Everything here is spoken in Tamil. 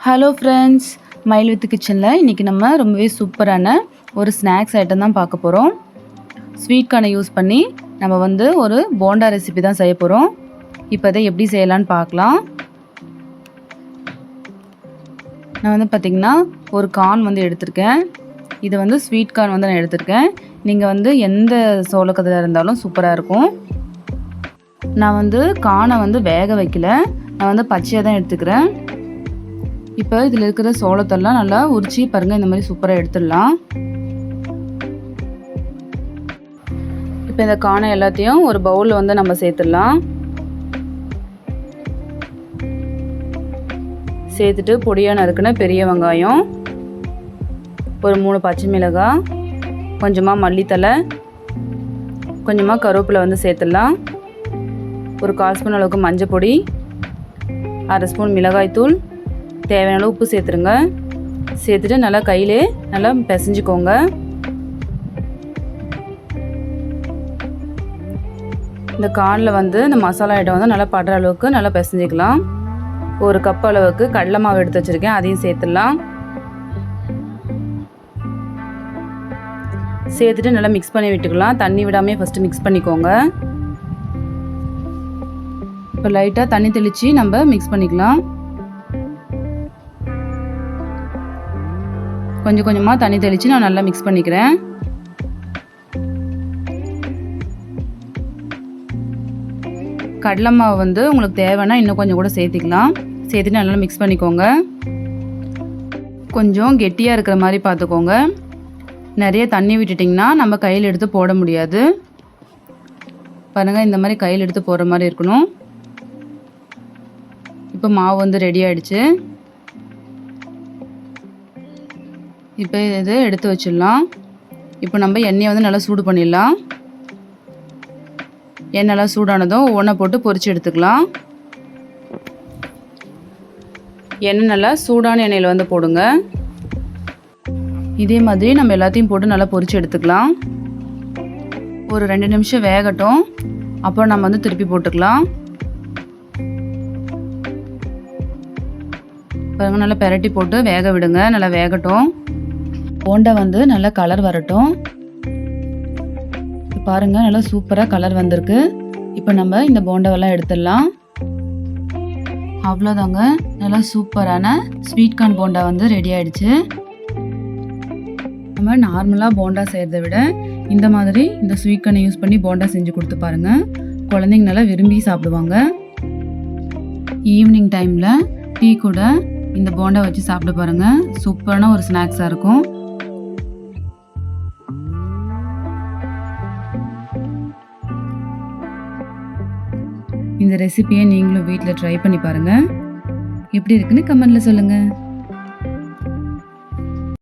ஹலோ ஃப்ரெண்ட்ஸ், மைல் வித் கிச்சனில் இன்றைக்கி நம்ம ரொம்பவே சூப்பரான ஒரு ஸ்நாக்ஸ் ஐட்டம் தான் பார்க்க போகிறோம். ஸ்வீட் கார்னை யூஸ் பண்ணி நம்ம ஒரு போண்டா ரெசிபி தான் செய்ய போகிறோம். இப்போ அதை எப்படி செய்யலான்னு பார்க்கலாம். நான் பார்த்திங்கன்னா ஒரு கார்ன் எடுத்திருக்கேன். இது ஸ்வீட் கார்ன் நான் எடுத்திருக்கேன். நீங்கள் எந்த சோளக்கதில் இருந்தாலும் சூப்பராக இருக்கும். நான் கார்னை வேக வைக்கல, நான் பச்சையாக தான் எடுத்துக்கிறேன். இப்போ இதில் இருக்கிற சோளத்தெல்லாம் நல்லா உரிச்சி பாருங்கள், இந்த மாதிரி சூப்பராக எடுத்துடலாம். இப்போ இந்த கார்னை எல்லாத்தையும் ஒரு பவுலில் நம்ம சேர்த்துடலாம். சேர்த்துட்டு பொடியாக நறுக்குன பெரிய வெங்காயம், ஒரு 3 பச்சை மிளகாய், கொஞ்சமாக மல்லித்தலை, கொஞ்சமாக கருவேப்பிலை சேர்த்துடலாம். ஒரு 1/4 ஸ்பூன் அளவுக்கு மஞ்சள் பொடி, 1/2 ஸ்பூன் மிளகாய்த்தூள், தேவையான அளவு உப்பு சேர்த்துருங்க. சேர்த்துட்டு நல்லா கையிலே நல்லா பிசைஞ்சிக்கோங்க. இந்த கார்னில் இந்த மசாலா ஐட்டம் நல்லா படுற அளவுக்கு நல்லா பிசைஞ்சிக்கலாம். ஒரு கப் அளவுக்கு கடலை மாவு எடுத்து வச்சுருக்கேன், அதையும் சேர்த்துடலாம். சேர்த்துட்டு நல்லா மிக்ஸ் பண்ணி விட்டுக்கலாம். தண்ணி விடாமல் ஃபஸ்ட்டு மிக்ஸ் பண்ணிக்கோங்க. இப்போ லைட்டாக தண்ணி தெளித்து நம்ம மிக்ஸ் பண்ணிக்கலாம். கொஞ்சம் கொஞ்சமாக தண்ணி தெளித்து நான் நல்லா மிக்ஸ் பண்ணிக்கிறேன். கடலை மாவு உங்களுக்கு தேவைன்னா இன்னும் கொஞ்சம் கூட சேர்த்திக்கலாம். சேர்த்துட்டு நல்லா மிக்ஸ் பண்ணிக்கோங்க. கொஞ்சம் கெட்டியாக இருக்கிற மாதிரி பார்த்துக்கோங்க. நிறைய தண்ணி விட்டுட்டிங்கன்னா நம்ம கையில் எடுத்து போட முடியாது. பாருங்கள், இந்த மாதிரி கையில் எடுத்து போடுற மாதிரி இருக்கணும். இப்போ மாவு ரெடி ஆகிடுச்சு. இப்போ இது எடுத்து வச்சிடலாம். இப்போ நம்ம எண்ணெயை நல்லா சூடு பண்ணிடலாம். எண்ணெய் நல்லா சூடானதும் ஒவ்வொன்றா போட்டு பொரித்து எடுத்துக்கலாம். எண்ணெய் நல்லா சூடான எண்ணெயில் போடுங்க. இதே மாதிரி நம்ம எல்லாத்தையும் போட்டு நல்லா பொரித்து எடுத்துக்கலாம். ஒரு 2 நிமிஷம் வேகட்டும், அப்புறம் நம்ம திருப்பி போட்டுக்கலாம். பாருங்கள், நல்லா பெரட்டி போட்டு வேக விடுங்க. நல்லா வேகட்டும். போண்டா நல்லா கலர் வரட்டும். பாருங்கள், நல்லா சூப்பராக கலர் வந்திருக்கு. இப்போ நம்ம இந்த போண்டாவெல்லாம் எடுத்துடலாம். அவ்வளோதாங்க, நல்லா சூப்பரான ஸ்வீட் கார்ன் போண்டா ரெடி ஆகிடுச்சு. நம்ம நார்மலாக போண்டா செய்கிறத விட இந்த மாதிரி இந்த ஸ்வீட் கார்னை யூஸ் பண்ணி போண்டா செஞ்சு கொடுத்து பாருங்கள். குழந்தைங்க நல்லா விரும்பி சாப்பிடுவாங்க. ஈவினிங் டைமில் டீ கூட இந்த போண்டா வச்சு சாப்பிட பாருங்கள். சூப்பரான ஒரு ஸ்நாக்ஸாக இருக்கும். இந்த ரெசிபியை நீங்களும் வீட்டில் ட்ரை பண்ணி பாருங்கள். எப்படி இருக்குன்னு கமெண்ட்டில் சொல்லுங்கள்.